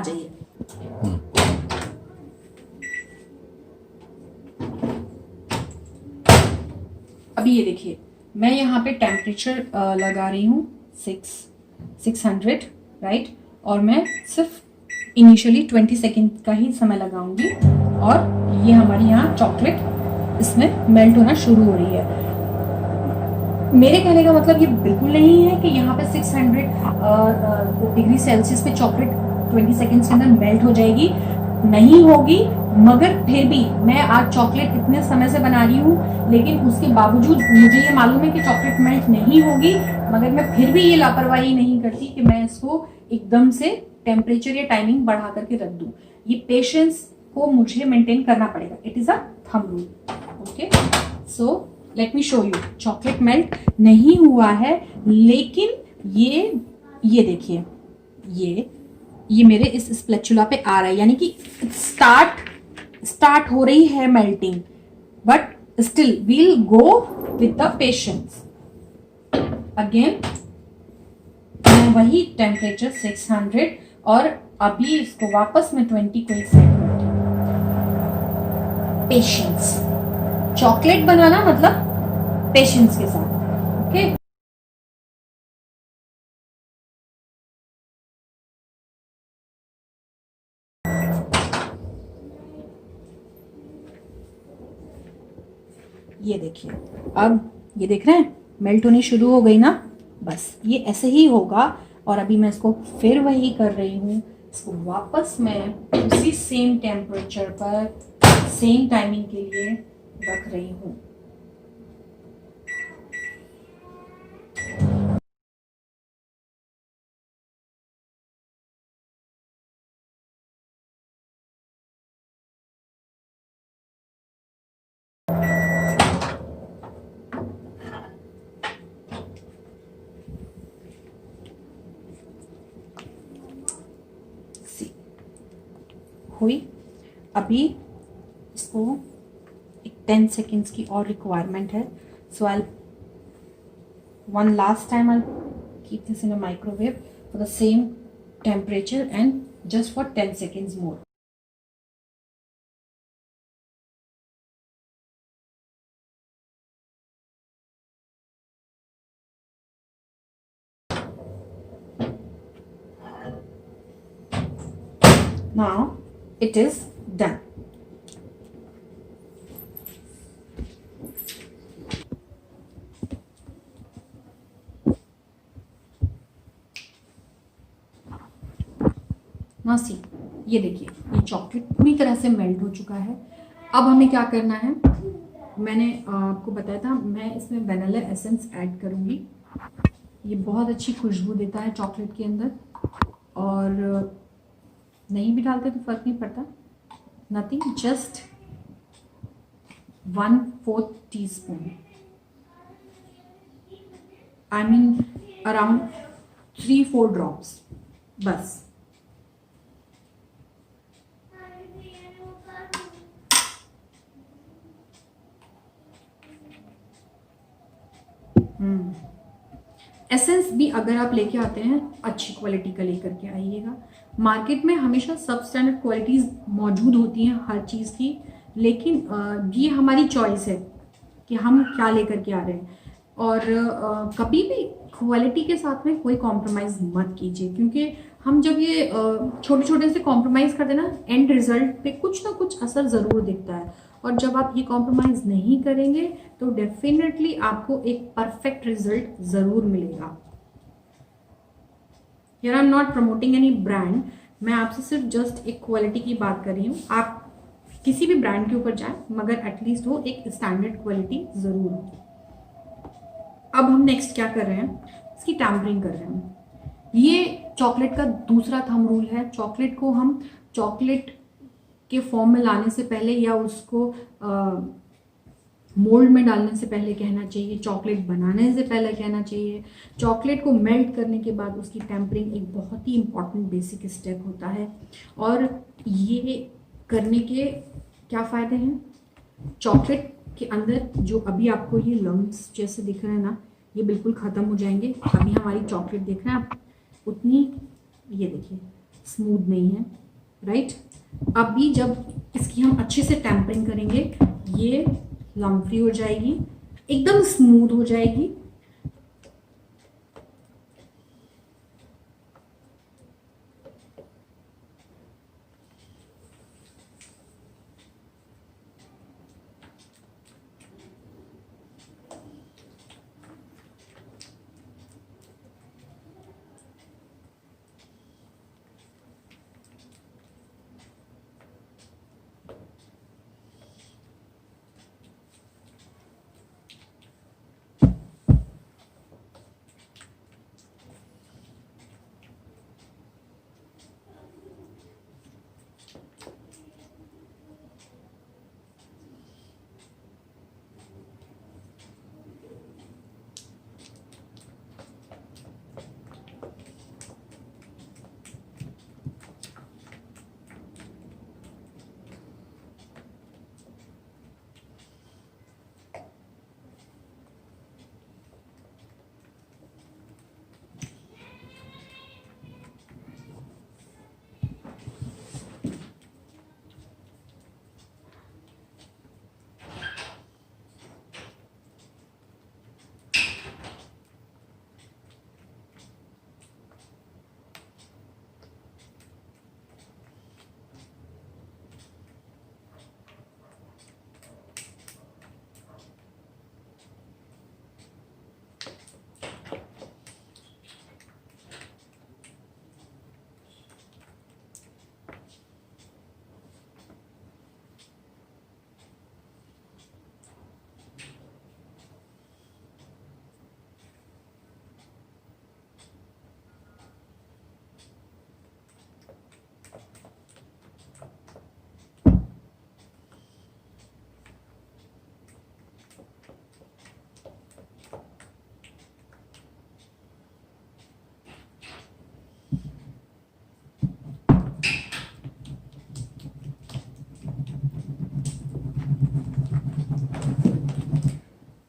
जाइए। अभी ये देखिए, मैं यहाँ पे टेम्परेचर लगा रही हूँ 600, राइट, और मैं सिर्फ इनिशियली 20 सेकेंड का ही समय लगाऊंगी और ये हमारी यहाँ चॉकलेट इसमें मेल्ट होना शुरू हो रही है। मेरे कहने का मतलब ये बिल्कुल नहीं है कि यहाँ पे 600 डिग्री सेल्सियस पे चॉकलेट 20 सेकेंड्स के अंदर मेल्ट हो जाएगी, नहीं होगी। मगर फिर भी मैं आज चॉकलेट इतने समय से बना रही हूँ, लेकिन उसके बावजूद मुझे ये मालूम है कि चॉकलेट मेल्ट नहीं होगी, मगर मैं फिर भी ये लापरवाही नहीं करती कि मैं इसको एकदम से टेम्परेचर या टाइमिंग बढ़ा करके रख दूं। ये पेशेंस को मुझे मेंटेन करना पड़ेगा। It is a thumb rule. Okay, so let me show you. Chocolate melt नहीं हुआ है, लेकिन ये देखिए, ये मेरे इस स्प्लैचुला पे आ रहा है, यानी कि स्टार्ट हो रही है melting, but still we'll go with the patience. Again मैं वही टेम्परेचर 600 और अभी इसको वापस में 20 को सेट। पेशेंस, चॉकलेट बनाना मतलब पेशेंस के साथ। ओके, ये देखिए, अब ये देख रहे हैं मेल्ट होनी शुरू हो गई ना, बस ये ऐसे ही होगा। और अभी मैं इसको फिर वही कर रही हूँ, इसको वापस मैं उसी सेम टेम्परेचर पर सेम टाइमिंग के लिए रख रही हूँ। हुई। अभी इसको एक 10 सेकेंड्स की और रिक्वायरमेंट है, so I one last time I keep this in a microwave for the same temperature and just for 10 seconds more. Now it is done. Now see, ये देखिए, ये चॉकलेट पूरी तरह से मेल्ट हो चुका है। अब हमें क्या करना है, मैंने आपको बताया था मैं इसमें वैनिला एसेंस ऐड करूँगी। ये बहुत अच्छी खुशबू देता है चॉकलेट के अंदर, और नहीं भी डालते तो फर्क नहीं पड़ता, nothing, just 1/4 teaspoon, I mean around 3-4 drops बस। एसेंस भी अगर आप लेके आते हैं अच्छी क्वालिटी का लेकर के आइएगा। मार्केट में हमेशा सब स्टैंडर्ड क्वालिटीज़ मौजूद होती हैं हर चीज़ की, लेकिन ये हमारी चॉइस है कि हम क्या लेकर के आ रहे हैं। और कभी भी क्वालिटी के साथ में कोई कॉम्प्रोमाइज़ मत कीजिए, क्योंकि हम जब ये छोटे छोटे से कॉम्प्रोमाइज़ करते हैं ना, एंड रिजल्ट पे कुछ ना कुछ असर ज़रूर दिखता है। और जब आप ये कॉम्प्रोमाइज़ नहीं करेंगे तो डेफिनेटली आपको एक परफेक्ट रिजल्ट ज़रूर मिलेगा। Here I am not promoting any brand, मैं आपसे सिर्फ जस्ट एक क्वालिटी की बात कर रही हूँ। आप किसी भी ब्रांड के ऊपर जाएं, मगर एटलीस्ट वो एक स्टैंडर्ड क्वालिटी ज़रूर हो। अब हम नेक्स्ट क्या कर रहे हैं, इसकी टैम्परिंग कर रहे हैं। ये चॉकलेट का दूसरा थंब रूल है। चॉकलेट को हम चॉकलेट के फॉर्म में लाने से पहले या उसको मोल्ड में डालने से पहले कहना चाहिए, चॉकलेट बनाने से पहले कहना चाहिए, चॉकलेट को मेल्ट करने के बाद उसकी टेम्परिंग एक बहुत ही इंपॉर्टेंट बेसिक स्टेप होता है। और ये करने के क्या फ़ायदे हैं, चॉकलेट के अंदर जो अभी आपको ये लम्स जैसे दिख रहे हैं ना, ये बिल्कुल ख़त्म हो जाएंगे। अभी हमारी चॉकलेट देख रहे हैं आप, उतनी, ये देखिए स्मूथ नहीं है, राइट। अभी जब इसकी हम अच्छे से टेम्परिंग करेंगे, ये लम्प फ्री हो जाएगी, एकदम स्मूथ हो जाएगी।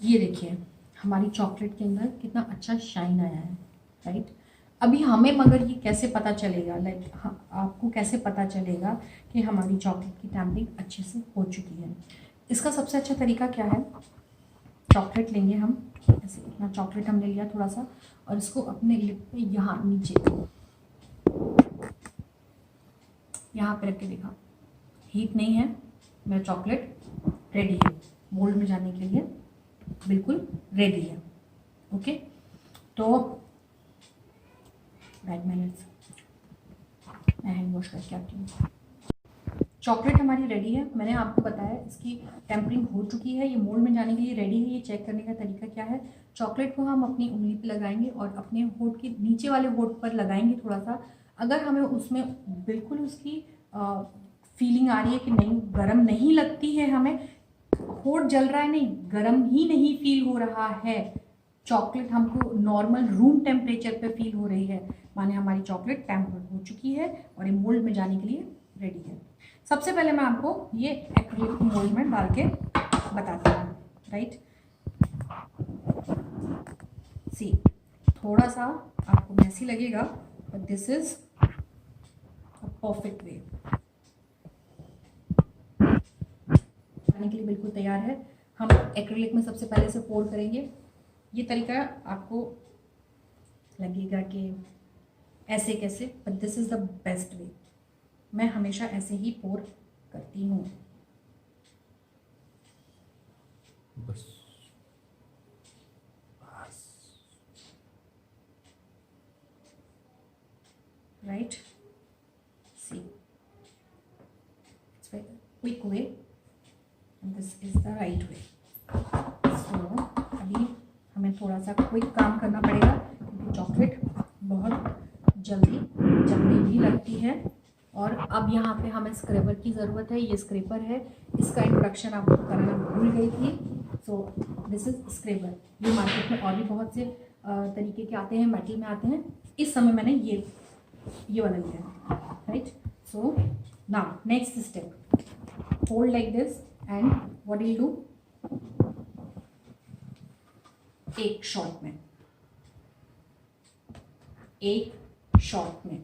ये देखिए हमारी चॉकलेट के अंदर कितना अच्छा शाइन आया है, राइट। अभी हमें मगर ये कैसे पता चलेगा, लाइक आपको कैसे पता चलेगा कि हमारी चॉकलेट की टैम्पिंग अच्छे से हो चुकी है? इसका सबसे अच्छा तरीका क्या है, चॉकलेट लेंगे हम, ऐसे इतना चॉकलेट हमने लिया थोड़ा सा, और इसको अपने लिप पे यहाँ नीचे यहाँ पे रख के देखा, हीट नहीं है, मेरा चॉकलेट रेडी है, मोल्ड में जाने के लिए बिल्कुल रेडी है। ओके, तो 5 मिनट्स मैं हैंड वॉश करके आती हूँ। चॉकलेट हमारी रेडी है, मैंने आपको बताया इसकी टेम्परिंग हो चुकी है, ये मोल्ड में जाने के लिए रेडी है। ये चेक करने का तरीका क्या है, चॉकलेट को हम अपनी उंगली पे लगाएंगे और अपने होठ के नीचे वाले होठ पर लगाएंगे थोड़ा सा। अगर हमें उसमें बिल्कुल उसकी फीलिंग आ रही है कि नहीं गर्म नहीं लगती है, हमें होठ जल रहा है, नहीं गर्म ही नहीं फील हो रहा है, चॉकलेट हमको नॉर्मल रूम टेम्परेचर पे फील हो रही है, माने हमारी चॉकलेट टेम्पर हो चुकी है और ये मोल्ड में जाने के लिए रेडी है। सबसे पहले मैं आपको ये एक्रिलिक मोल्ड में डाल के बताती हूँ, राइट। सी थोड़ा सा आपको मैसी लगेगा, but this is a perfect way, खाने के लिए बिल्कुल तैयार है। हम एक्रिलिक में सबसे पहले से पोर करेंगे। ये तरीका आपको लगेगा कि ऐसे कैसे, but this is the best way. मैं हमेशा ऐसे ही पोर करती हूँ। बस right, see it's very quick way and this is the right way. So अभी हमें थोड़ा सा क्विक काम करना पड़ेगा क्योंकि चॉकलेट बहुत जल्दी जमने भी लगती है। और अब यहाँ पे हमें स्क्रैपर की ज़रूरत है। ये स्क्रैपर है, इसका इंट्रोडक्शन आपको कराना भूल गई थी। So this is scraper. ये मार्केट में और भी बहुत से तरीके के आते हैं, मेटल में आते हैं। इस समय मैंने ये वाला लिया है, right. So now next step, hold like this and what will do, एक शॉट में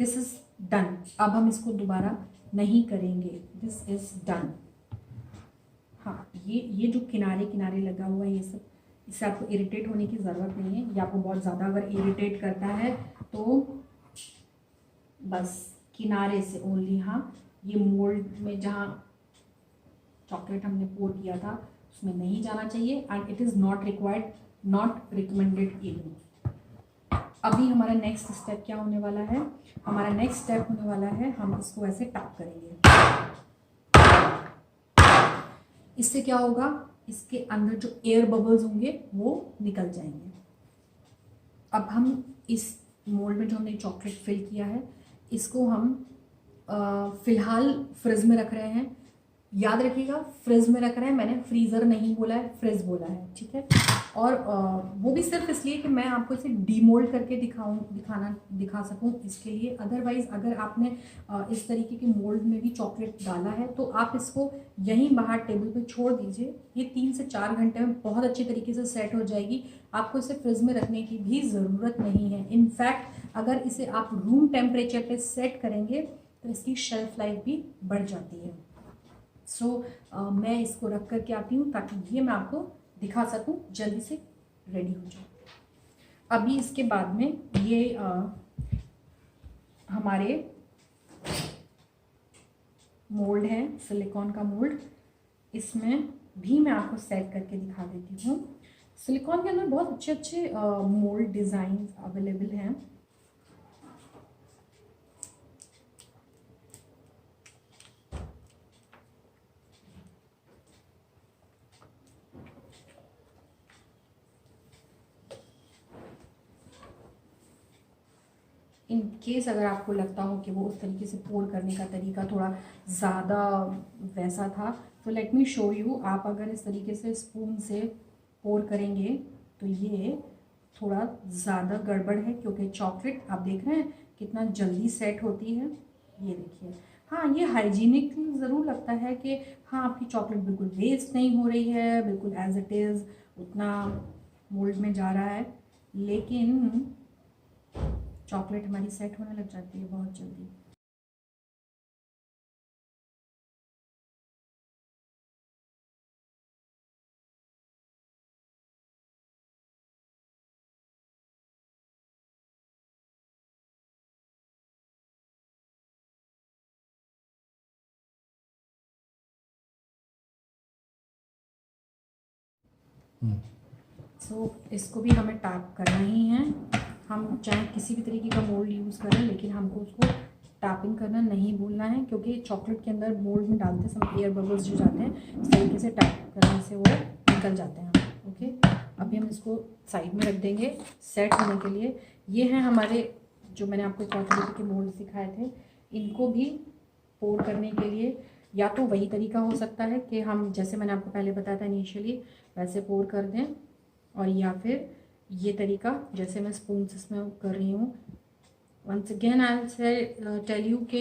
दिस इज़ डन। अब हम इसको दोबारा नहीं करेंगे, दिस इज़ डन। हाँ, ये जो किनारे किनारे लगा हुआ है ये सब, इससे आपको इरिटेट होने की ज़रूरत नहीं है। ये आपको बहुत ज़्यादा अगर इरिटेट करता है तो बस किनारे से ओनली, हाँ, ये मोल्ड में जहाँ चॉकलेट हमने पोर किया था उसमें नहीं जाना चाहिए, and it is not required, not recommended even. अभी हमारा नेक्स्ट स्टेप क्या होने वाला है? हमारा नेक्स्ट स्टेप होने वाला है, हम इसको ऐसे टैप करेंगे। इससे क्या होगा? इसके अंदर जो एयर बबल्स होंगे वो निकल जाएंगे। अब हम इस मोल्ड में जो हमने चॉकलेट फिल किया है इसको हम फिलहाल फ्रिज में रख रहे हैं। याद रखिएगा, फ्रिज में रख रहे हैं, मैंने फ्रीज़र नहीं बोला है, फ्रिज बोला है, ठीक है। और वो भी सिर्फ इसलिए कि मैं आपको इसे डीमोल्ड करके दिखा सकूं, इसके लिए। अदरवाइज़ अगर आपने इस तरीके के मोल्ड में भी चॉकलेट डाला है तो आप इसको यहीं बाहर टेबल पे छोड़ दीजिए। ये 3 से 4 घंटे में बहुत अच्छे तरीके से सेट हो जाएगी। आपको इसे फ्रिज में रखने की भी ज़रूरत नहीं है। इनफैक्ट अगर इसे आप रूम टेम्परेचर पे सेट करेंगे तो इसकी शेल्फ लाइफ भी बढ़ जाती है। मैं इसको रख करके आती हूँ ताकि ये मैं आपको दिखा सकूँ, जल्दी से रेडी हो जाए। अभी इसके बाद में ये हमारे मोल्ड है, सिलिकॉन का मोल्ड, इसमें भी मैं आपको सेट करके दिखा देती हूँ। सिलिकॉन के अंदर बहुत अच्छे अच्छे मोल्ड डिज़ाइन अवेलेबल हैं। इन केस अगर आपको लगता हो कि वो उस तरीके से पोर करने का तरीका थोड़ा ज़्यादा वैसा था, तो लेट मी शो यू। आप अगर इस तरीके से स्पून से पोर करेंगे तो ये थोड़ा ज़्यादा गड़बड़ है, क्योंकि चॉकलेट आप देख रहे हैं कितना जल्दी सेट होती है। ये देखिए, हाँ, ये हाइजीनिक ज़रूर लगता है कि हाँ आपकी चॉकलेट बिल्कुल वेस्ट नहीं हो रही है, बिल्कुल एज इट इज़ उतना मोल्ड में जा रहा है, लेकिन चॉकलेट हमारी सेट होने लग जाती है बहुत जल्दी। इसको भी हमें टैप करना ही है। हम चाहे किसी भी तरीके का मोल्ड यूज़ करें, लेकिन हमको उसको टैपिंग करना नहीं भूलना है, क्योंकि चॉकलेट के अंदर मोल्ड में डालते समय एयर बबल्स जो जाते हैं इस तरीके से टैप करने से वो निकल जाते हैं। ओके, अभी हम इसको साइड में रख देंगे सेट होने के लिए। ये हैं हमारे जो मैंने आपको 4 तरीके के मोल्ड दिखाए थे। इनको भी पोर करने के लिए या तो वही तरीका हो सकता है कि हम जैसे मैंने आपको पहले बताया था इनिशियली वैसे पोर कर दें, और या फिर ये तरीका जैसे मैं स्पून से इसमें कर रही हूँ। Once again I will tell you कि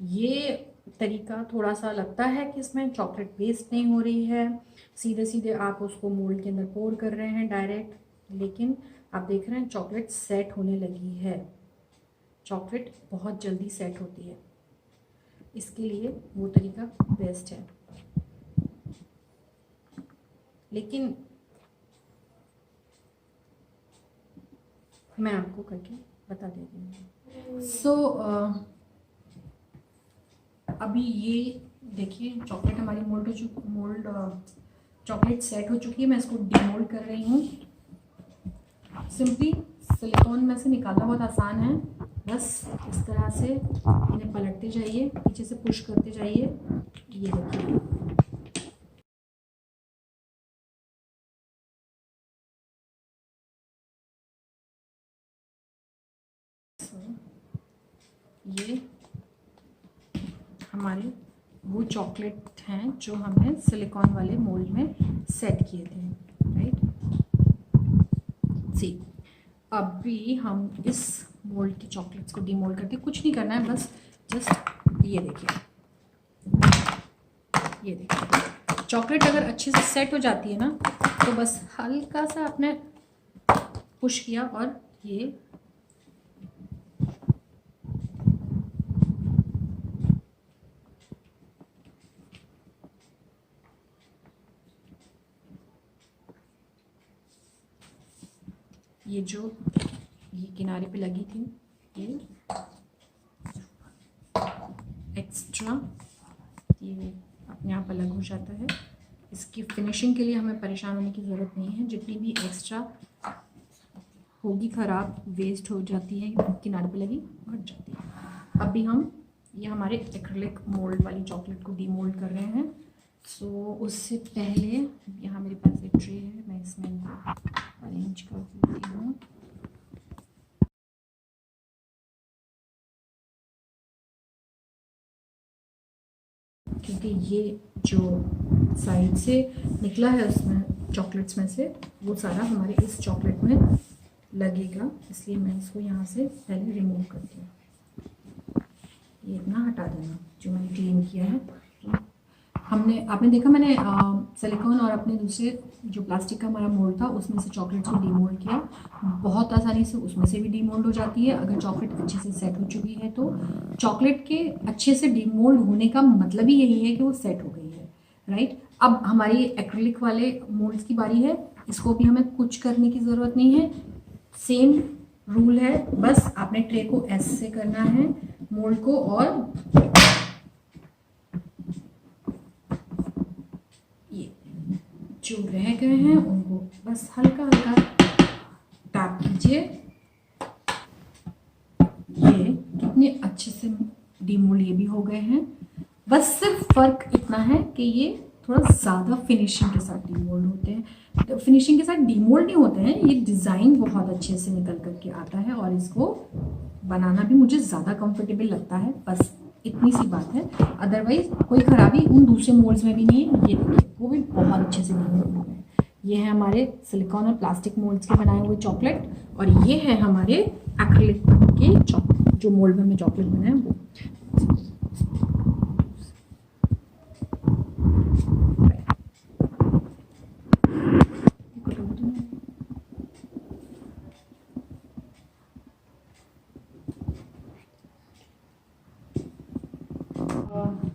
ये तरीका थोड़ा सा लगता है कि इसमें चॉकलेट वेस्ट नहीं हो रही है, सीधे सीधे आप उसको मोल्ड के अंदर पोर कर रहे हैं डायरेक्ट, लेकिन आप देख रहे हैं चॉकलेट सेट होने लगी है। चॉकलेट बहुत जल्दी सेट होती है, इसके लिए वो तरीका बेस्ट है। लेकिन मैं आपको करके बता देती हूँ। अभी ये देखिए चॉकलेट हमारी मोल्ड चॉकलेट सेट हो चुकी है। मैं इसको डीमोल्ड कर रही हूँ। सिंपली सिलिकॉन में से निकालना बहुत आसान है, बस इस तरह से इन्हें पलटते जाइए, पीछे से पुश करते जाइए। ये देखिए, ये हमारे वो चॉकलेट हैं जो हमने सिलिकॉन वाले मोल्ड में सेट किए थे, राइट। सी, अभी हम इस मोल्ड की चॉकलेट्स को डीमोल्ड करके कुछ नहीं करना है, बस जस्ट ये देखिए, ये देखिए चॉकलेट अगर अच्छे से सेट हो जाती है ना, तो बस हल्का सा आपने पुश किया और ये ये जो ये किनारे पे लगी थी ये एक्स्ट्रा ये अपने आप अलग हो जाता है। इसकी फिनिशिंग के लिए हमें परेशान होने की ज़रूरत नहीं है। जितनी भी एक्स्ट्रा होगी ख़राब वेस्ट हो जाती है किनारे पे लगी हट जाती है। अभी हम ये हमारे एक्रिलिक मोल्ड वाली चॉकलेट को डीमोल्ड कर रहे हैं। सो उससे पहले यहाँ मेरे पास एक ट्रे है, मैं इसमें अरेंज कर देती हूँ। क्योंकि ये जो साइड से निकला है उसमें चॉकलेट्स में से वो सारा हमारे इस चॉकलेट में लगेगा, इसलिए मैं इसको यहाँ से पहले रिमूव करती हूँ। ये इतना हटा देना जो मैंने क्लीन किया है। आपने देखा मैंने सिलिकॉन और अपने दूसरे जो प्लास्टिक का हमारा मोल्ड था उसमें से चॉकलेट्स को डीमोल्ड किया। बहुत आसानी से उसमें से भी डीमोल्ड हो जाती है अगर चॉकलेट अच्छे से सेट हो चुकी है। तो चॉकलेट के अच्छे से डीमोल्ड होने का मतलब ही यही है कि वो सेट हो गई है, राइट। अब हमारी एक्रिलिक वाले मोल्ड्स की बारी है। इसको भी हमें कुछ करने की ज़रूरत नहीं है, सेम रूल है। बस आपने ट्रे को ऐसे करना है मोल्ड को, और ये जो रह गए हैं उनको बस हल्का हल्का टैप कीजिए। ये कितने अच्छे से डीमोल्ड ये भी हो गए हैं। बस सिर्फ फर्क इतना है कि ये थोड़ा ज़्यादा फिनिशिंग के साथ डीमोल्ड होते हैं। तो फिनिशिंग के साथ डीमोल्ड नहीं होते हैं, ये डिज़ाइन बहुत अच्छे से निकल करके आता है और इसको बनाना भी मुझे ज़्यादा कंफर्टेबल लगता है। बस इतनी सी बात है, अदरवाइज कोई खराबी उन दूसरे मोल्ड्स में भी नहीं है। ये देखिए वो भी बहुत अच्छे से डीमोल्ड हो गए। ये है हमारे सिलिकॉन और प्लास्टिक मोल्ड्स के बनाए हुए चॉकलेट, और ये है हमारे एक्रिलिक के जो मोल्ड में चॉकलेट बनाए वो।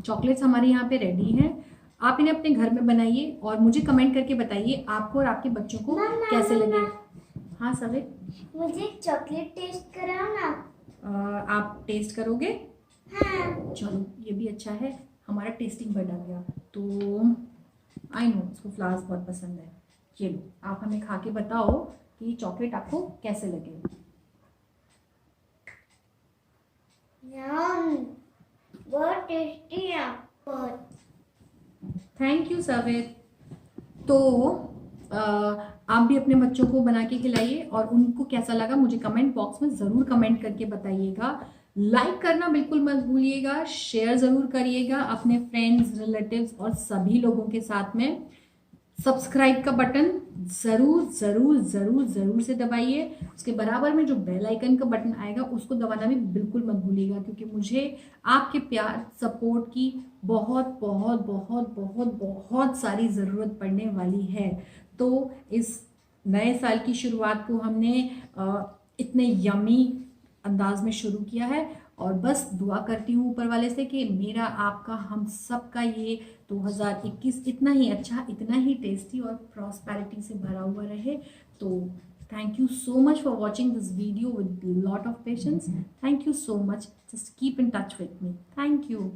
चॉकलेट्स हमारे यहाँ पे रेडी हैं। आप इन्हें अपने घर में बनाइए और मुझे कमेंट करके बताइए आपको और आपके बच्चों को कैसे लगे। हाँ सवे, मुझे चॉकलेट टेस्ट कराओ ना। आप टेस्ट करोगे? हाँ। चलो ये भी अच्छा है, हमारा टेस्टिंग बढ़ गया। तो आई नो इसको फ्लावर्स बहुत पसंद है। ये लो, आप हमें खा के बताओ कि चॉकलेट आपको कैसे लगे। बहुत टेस्टी है, बहुत। थैंक यू सवेद। तो आप भी अपने बच्चों को बना के खिलाइए और उनको कैसा लगा मुझे कमेंट बॉक्स में ज़रूर कमेंट करके बताइएगा। लाइक करना बिल्कुल मत भूलिएगा, शेयर ज़रूर करिएगा अपने फ्रेंड्स, रिलेटिव्स और सभी लोगों के साथ में। सब्सक्राइब का बटन ज़रूर ज़रूर ज़रूर ज़रूर से दबाइए। उसके बराबर में जो बेल आइकन का बटन आएगा उसको दबाना भी बिल्कुल मत भूलिएगा, क्योंकि मुझे आपके प्यार सपोर्ट की बहुत बहुत बहुत बहुत बहुत सारी ज़रूरत पड़ने वाली है। तो इस नए साल की शुरुआत को हमने इतने यमी अंदाज में शुरू किया है, और बस दुआ करती हूँ ऊपर वाले से कि मेरा, आपका, हम सब का ये 2021 इतना ही अच्छा, इतना ही टेस्टी और प्रॉस्पेरिटी से भरा हुआ रहे। तो thank you so much for watching this video with lot of patience. Thank you so much, just keep in touch with me. Thank you.